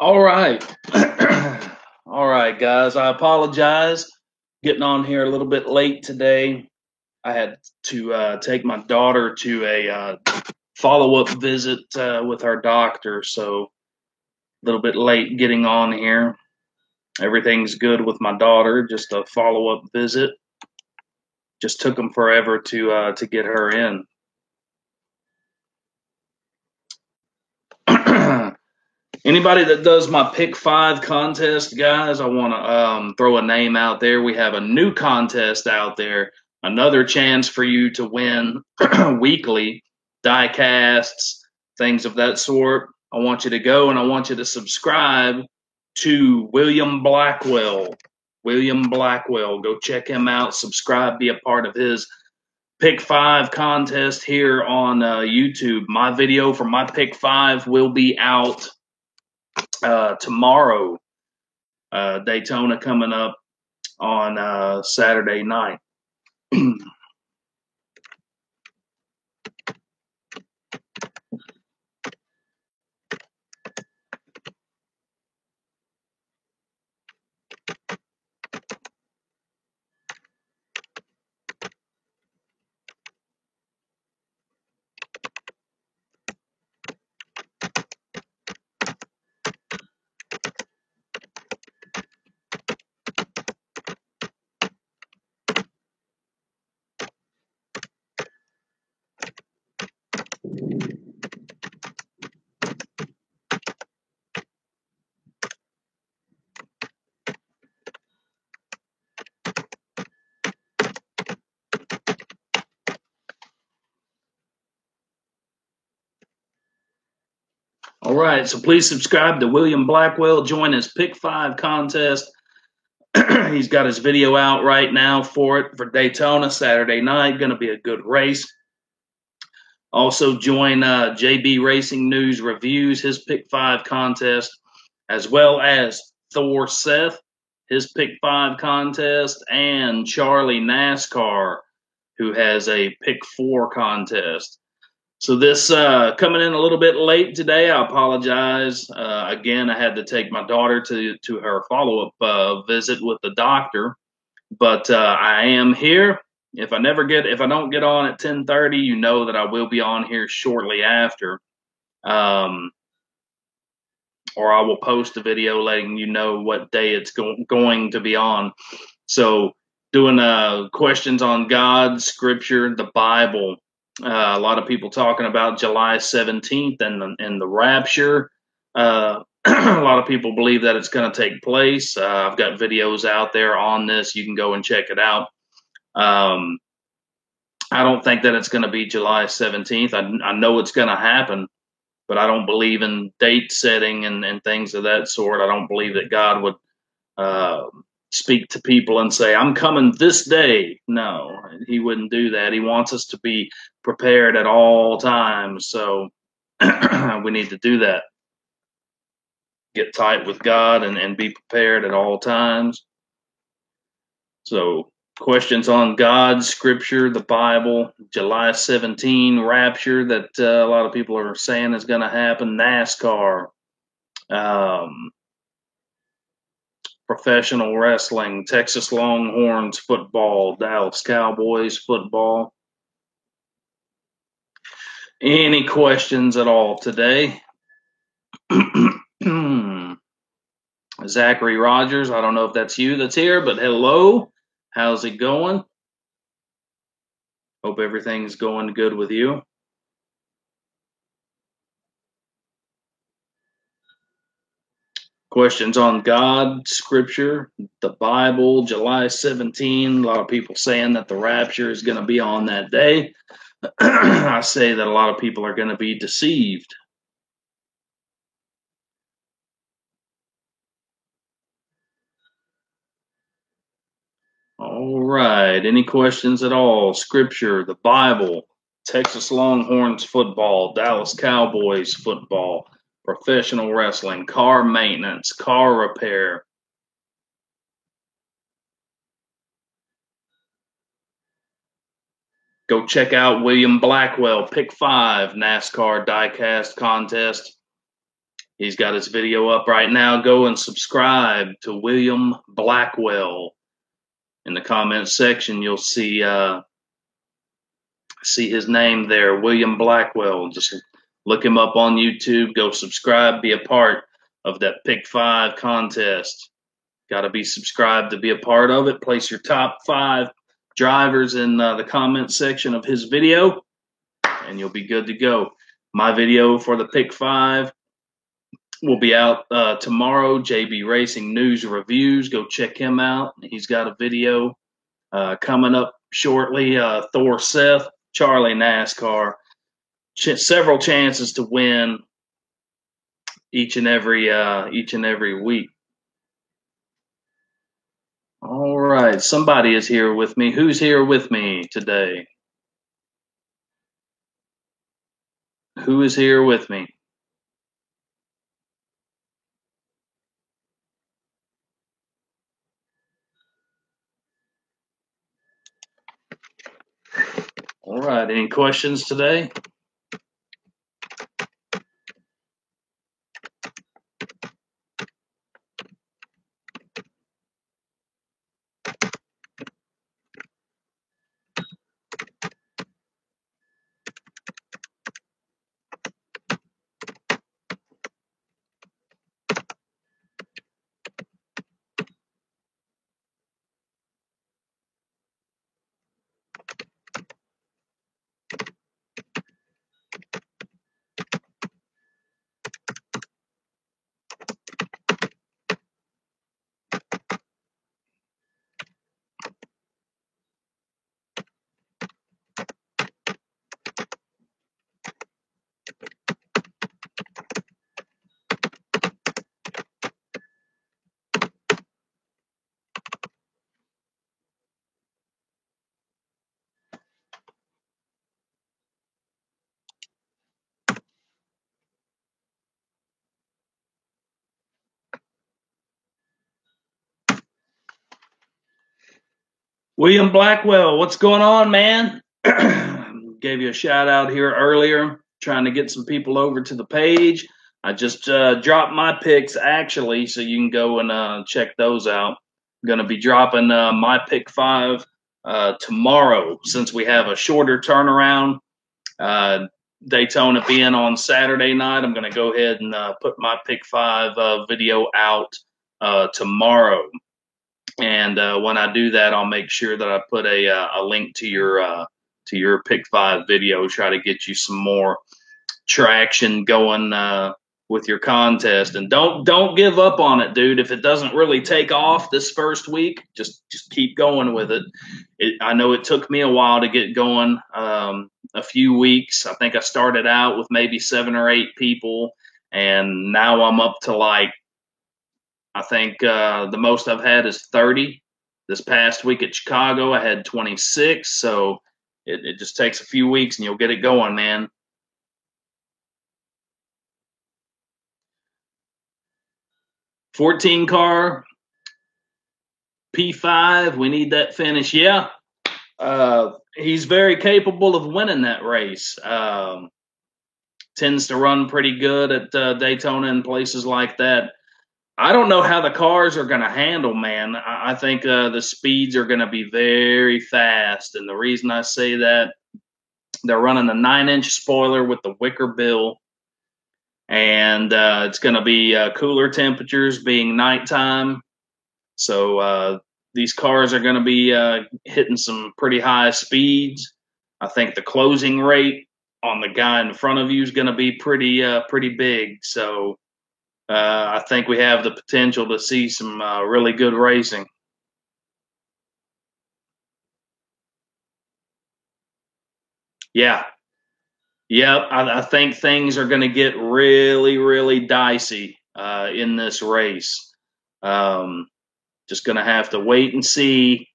All right. All right, guys. I apologize getting on here a little bit late today. I had to take my daughter to a follow-up visit with our doctor, so a little bit late getting on here. Everything's good with my daughter, just a follow-up visit. Just took them forever to get her in. Anybody that does my Pick 5 contest, guys, I want to throw a name out there. We have a new contest out there, another chance for you to win weekly die casts, things of that sort. I want you to go and I want you to subscribe to William Blackwell. William Blackwell. Go check him out, subscribe, be a part of his Pick 5 contest here on YouTube. My video for my Pick 5 will be out tomorrow. Daytona coming up on Saturday night. All right, so please subscribe to William Blackwell. Join his Pick 5 contest. He's got his video out right now for it for Daytona Saturday night. Going to be a good race. Also join JB Racing News Reviews, his Pick 5 contest, as well as Thor Seth, his Pick 5 contest, and Charlie NASCAR, who has a Pick 4 contest. So this coming in a little bit late today. I apologize. Again, I had to take my daughter to her follow-up visit with the doctor, but I am here. If I don't get on at 10:30, you know that I will be on here shortly after, or I will post a video letting you know what day it's going to be on. So doing questions on God, Scripture, the Bible. A lot of people talking about July 17th and the rapture. A lot of people believe that it's going to take place. I've got videos out there on this. You can go and check it out. I don't think that it's going to be July 17th. I know it's going to happen, but I don't believe in date setting and things of that sort. I don't believe that God would speak to people and say, I'm coming this day. No, he wouldn't do that. He wants us to be prepared at all times. So we need to do that. Get tight with God and be prepared at all times. So questions on God, Scripture, the Bible, July 17 rapture that a lot of people are saying is going to happen, NASCAR, professional wrestling, Texas Longhorns football, Dallas Cowboys football. Any questions at all today? Zachary Rogers, I don't know if that's you that's here, but hello. How's it going? Hope everything's going good with you. Questions on God, Scripture, the Bible, July 17. A lot of people saying that the rapture is going to be on that day. I say that a lot of people are going to be deceived. All right. Any questions at all? Scripture, the Bible, Texas Longhorns football, Dallas Cowboys football, professional wrestling, car maintenance, car repair. Go check out William Blackwell, Pick 5, NASCAR diecast contest. He's got his video up right now. Go and subscribe to William Blackwell. In the comments section, you'll see his name there, William Blackwell. Just look him up on YouTube. Go subscribe. Be a part of that Pick 5 contest. Got to be subscribed to be a part of it. Place your top 5 drivers in the comment section of his video, and you'll be good to go. My video for the Pick 5 will be out tomorrow. JB Racing News Reviews. Go check him out. He's got a video coming up shortly. Thor Seth, Charlie NASCAR. Several chances to win each and every week. All right, somebody is here with me. Who's here with me today? Who is here with me? All right, any questions today? William Blackwell, what's going on, man? Gave you a shout out here earlier, trying to get some people over to the page. I just dropped my picks, actually, so you can go and check those out. I'm going to be dropping my pick 5 tomorrow, since we have a shorter turnaround. Daytona being on Saturday night, I'm going to go ahead and put my pick 5 video out tomorrow. And when I do that, I'll make sure that I put a link to your Pick 5 video. Try to get you some more traction going with your contest. And don't give up on it, dude. If it doesn't really take off this first week, just keep going with it. I know it took me a while to get going, a few weeks. I think I started out with maybe 7 or 8 people, and now I'm up to like, I think the most I've had is 30. This past week at Chicago, I had 26. So it just takes a few weeks and you'll get it going, man. $14 car, P5. We need that finish. Yeah. He's very capable of winning that race. Tends to run pretty good at Daytona and places like that. I don't know how the cars are going to handle, man. I think the speeds are going to be very fast. And the reason I say that, they're running a 9-inch spoiler with the wicker bill. And it's going to be cooler temperatures, being nighttime. So these cars are going to be hitting some pretty high speeds. I think the closing rate on the guy in front of you is going to be pretty big. So I think we have the potential to see some really good racing. Yeah. Yep. I think things are going to get really dicey in this race. Just going to have to wait and see.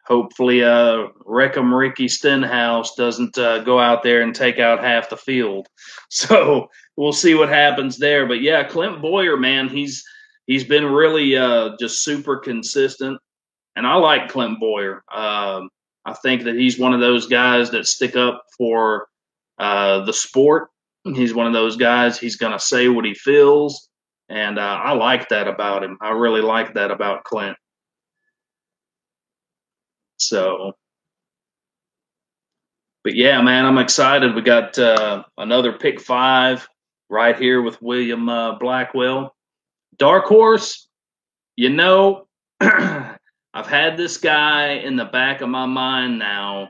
Hopefully, Wreck-'em Ricky Stenhouse doesn't go out there and take out half the field. So we'll see what happens there. But yeah, Clint Bowyer, man, he's been really just super consistent, and I like Clint Bowyer. I think that he's one of those guys that stick up for the sport. He's one of those guys. He's going to say what he feels, and I like that about him. I really like that about Clint. So, but yeah, man, I'm excited. We got another pick 5 right here with William Blackwell. Dark horse, you know, I've had this guy in the back of my mind now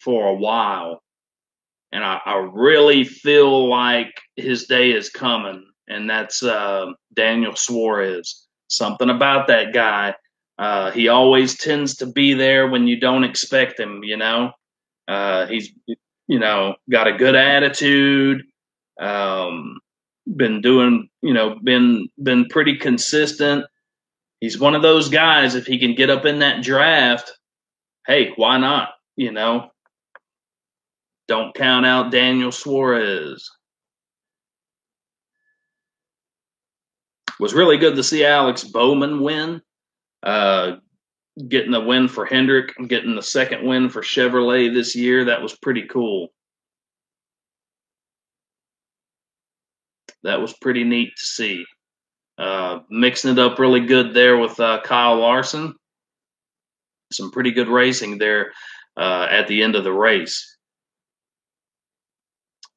for a while, and I really feel like his day is coming, and that's Daniel Suarez. Something about that guy. He always tends to be there when you don't expect him, you know. He's, you know, got a good attitude. Been doing, you know, been pretty consistent. He's one of those guys, if he can get up in that draft, hey, why not? You know, don't count out Daniel Suarez. Was really good to see Alex Bowman win, getting the win for Hendrick, getting the second win for Chevrolet this year. That was pretty cool. That was pretty neat to see. Mixing it up really good there with Kyle Larson. Some pretty good racing there at the end of the race.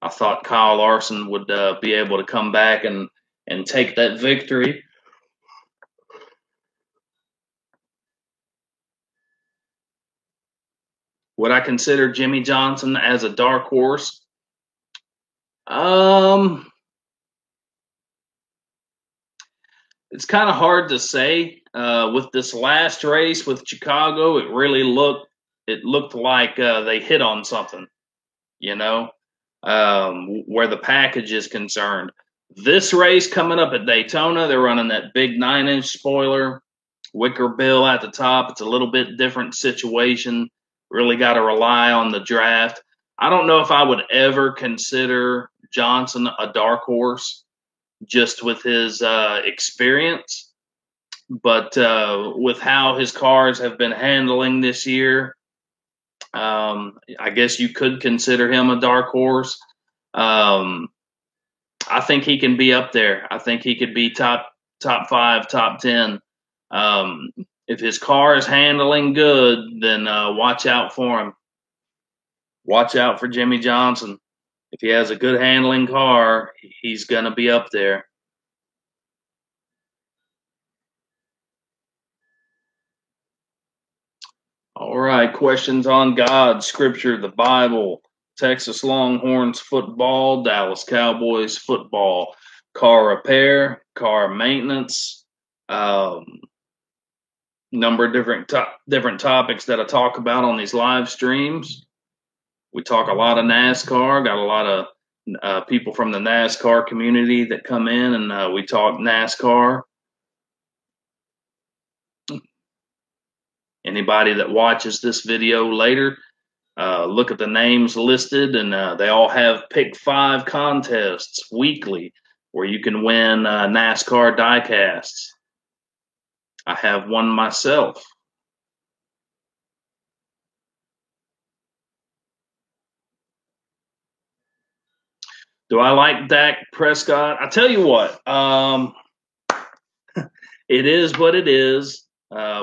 I thought Kyle Larson would be able to come back and take that victory. Would I consider Jimmie Johnson as a dark horse? It's kind of hard to say. With this last race with Chicago, it really looked like they hit on something, you know, where the package is concerned. This race coming up at Daytona, they're running that big 9-inch spoiler, wicker bill at the top. It's a little bit different situation. Really got to rely on the draft. I don't know if I would ever consider Johnson a dark horse just with his experience. But with how his cars have been handling this year, I guess you could consider him a dark horse. I think he can be up there. I think he could be top 5, top 10. If his car is handling good, then watch out for him. Watch out for Jimmie Johnson. If he has a good handling car, he's going to be up there. All right, questions on God, Scripture, the Bible, Texas Longhorns football, Dallas Cowboys football, car repair, car maintenance, number of different topics that I talk about on these live streams. We talk a lot of NASCAR, got a lot of people from the NASCAR community that come in, and we talk NASCAR. Anybody that watches this video later, look at the names listed, and they all have Pick 5 contests weekly where you can win NASCAR diecasts. I have one myself. Do I like Dak Prescott? I tell you what, it is what it is.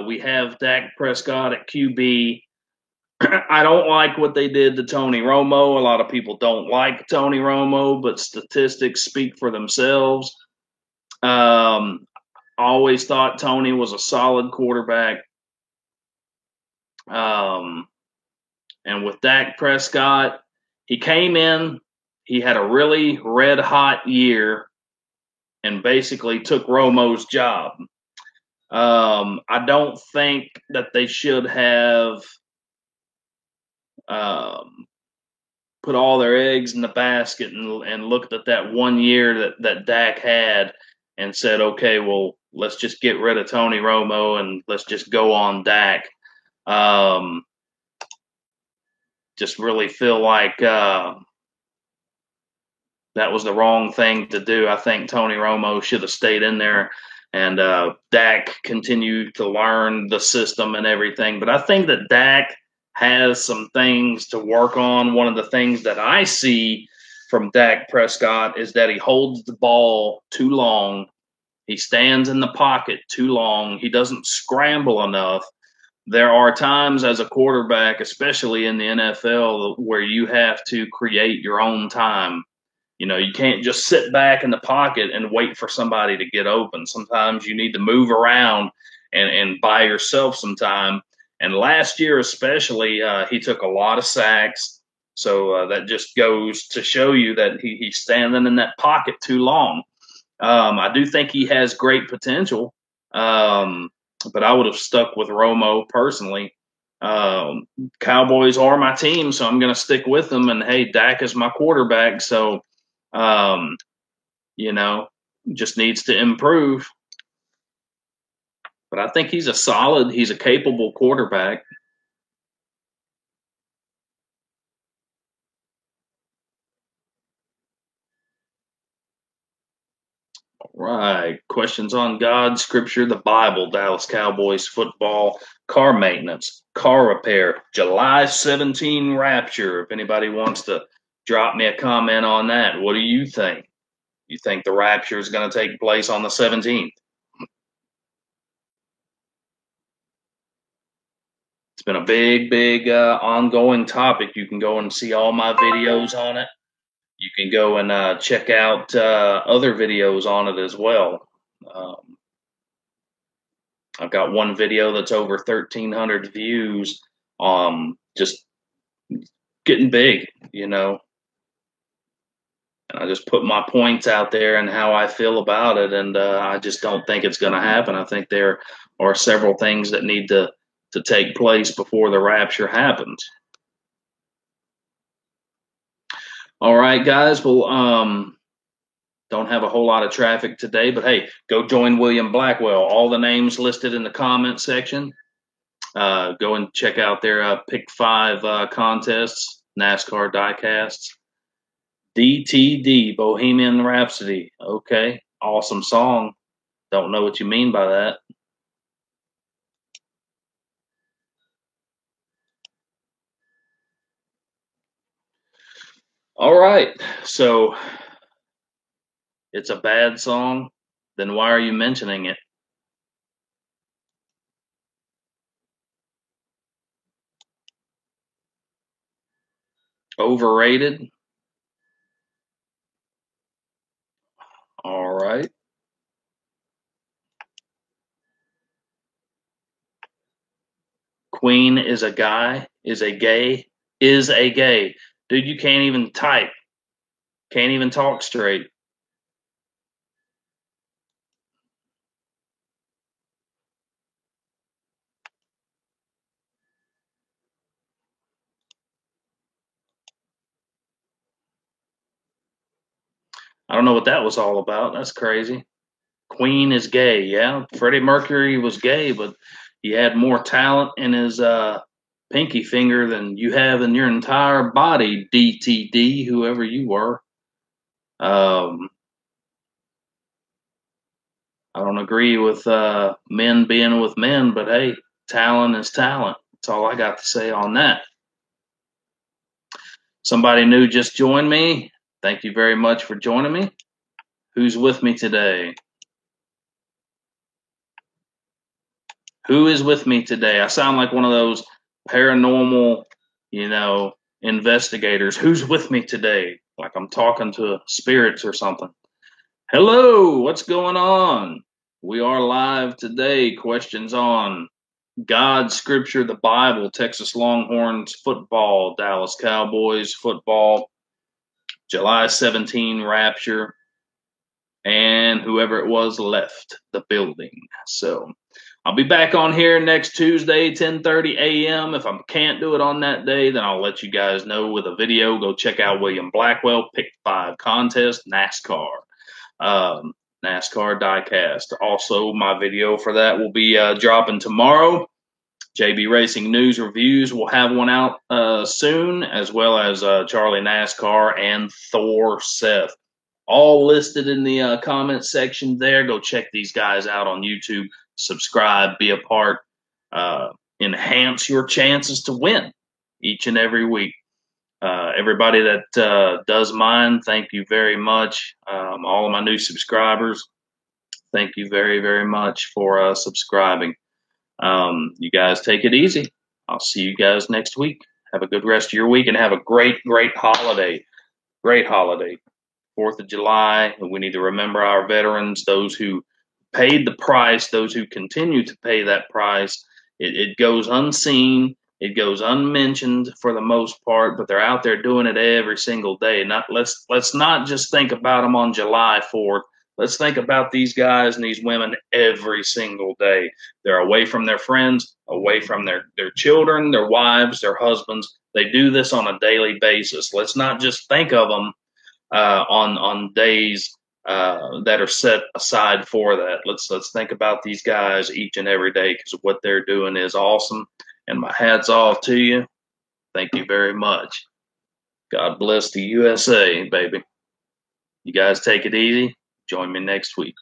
We have Dak Prescott at QB. I don't like what they did to Tony Romo. A lot of people don't like Tony Romo, but statistics speak for themselves. I always thought Tony was a solid quarterback. And with Dak Prescott, he came in, he had a really red-hot year and basically took Romo's job. I don't think that they should have put all their eggs in the basket and looked at that 1 year that Dak had and said, okay, well, let's just get rid of Tony Romo and let's just go on Dak. Just really feel like that was the wrong thing to do. I think Tony Romo should have stayed in there and Dak continued to learn the system and everything. But I think that Dak has some things to work on. One of the things that I see from Dak Prescott is that he holds the ball too long. He stands in the pocket too long. He doesn't scramble enough. There are times as a quarterback, especially in the NFL, where you have to create your own time. You know, you can't just sit back in the pocket and wait for somebody to get open. Sometimes you need to move around and buy yourself some time. And last year, especially, he took a lot of sacks. So that just goes to show you that he's standing in that pocket too long. I do think he has great potential, but I would have stuck with Romo personally. Cowboys are my team, so I'm going to stick with them. And hey, Dak is my quarterback, so you know, just needs to improve. But I think he's a capable quarterback. Right. Questions on God, Scripture, the Bible, Dallas Cowboys football, car maintenance, car repair, July 17 rapture. If anybody wants to drop me a comment on that, what do you think? You think the rapture is going to take place on the 17th? It's been a big ongoing topic. You can go and see all my videos on it. You can go and check out other videos on it as well. I've got one video that's over 1,300 views. Just getting big, you know. And I just put my points out there and how I feel about it, and I just don't think it's going to happen. I think there are several things that need to take place before the rapture happens. All right, guys. Well, don't have a whole lot of traffic today, but hey, go join William Blackwell. All the names listed in the comment section. Go and check out their Pick 5 contests, NASCAR diecasts. DTD, Bohemian Rhapsody. Okay, awesome song. Don't know what you mean by that. All right, so it's a bad song. Then why are you mentioning it? Overrated? All right. Queen is a guy, is a gay. Dude, you can't even type. Can't even talk straight. I don't know what that was all about. That's crazy. Queen is gay. Yeah, Freddie Mercury was gay, but he had more talent in his pinky finger than you have in your entire body, DTD, whoever you were. I don't agree with men being with men, but hey, talent is talent. That's all I got to say on that. Somebody new just joined me. Thank you very much for joining me. Who's with me today? Who is with me today? I sound like one of those paranormal, investigators. Who's with me today? Like I'm talking to spirits or something. Hello, what's going on? We are live today. Questions on God, Scripture, the Bible, Texas Longhorns football, Dallas Cowboys football, July 17 rapture, and whoever it was left the building. So I'll be back on here next Tuesday, 10:30 a.m. If I can't do it on that day, then I'll let you guys know with a video. Go check out William Blackwell, Pick 5 contest, NASCAR. NASCAR diecast. Also, my video for that will be dropping tomorrow. JB Racing News Reviews will have one out soon, as well as Charlie NASCAR and Thor Seth. All listed in the comment section there. Go check these guys out on YouTube. Subscribe, be a part, enhance your chances to win each and every week. Everybody that does mine, thank you very much. All of my new subscribers, thank you very, very much for subscribing. You guys take it easy. I'll see you guys next week. Have a good rest of your week and have a great, great holiday. Great holiday. 4th of July. We need to remember our veterans, those who paid the price, those who continue to pay that price. It goes unseen. It goes unmentioned for the most part, but they're out there doing it every single day. Let's not just think about them on July 4th. Let's think about these guys and these women every single day. They're away from their friends, away from their children, their wives, their husbands. They do this on a daily basis. Let's not just think of them on days that are set aside for that. Let's think about these guys each and every day, because what they're doing is awesome. And my hat's off to you. Thank you very much. God bless the USA, baby. You guys take it easy. Join me next week.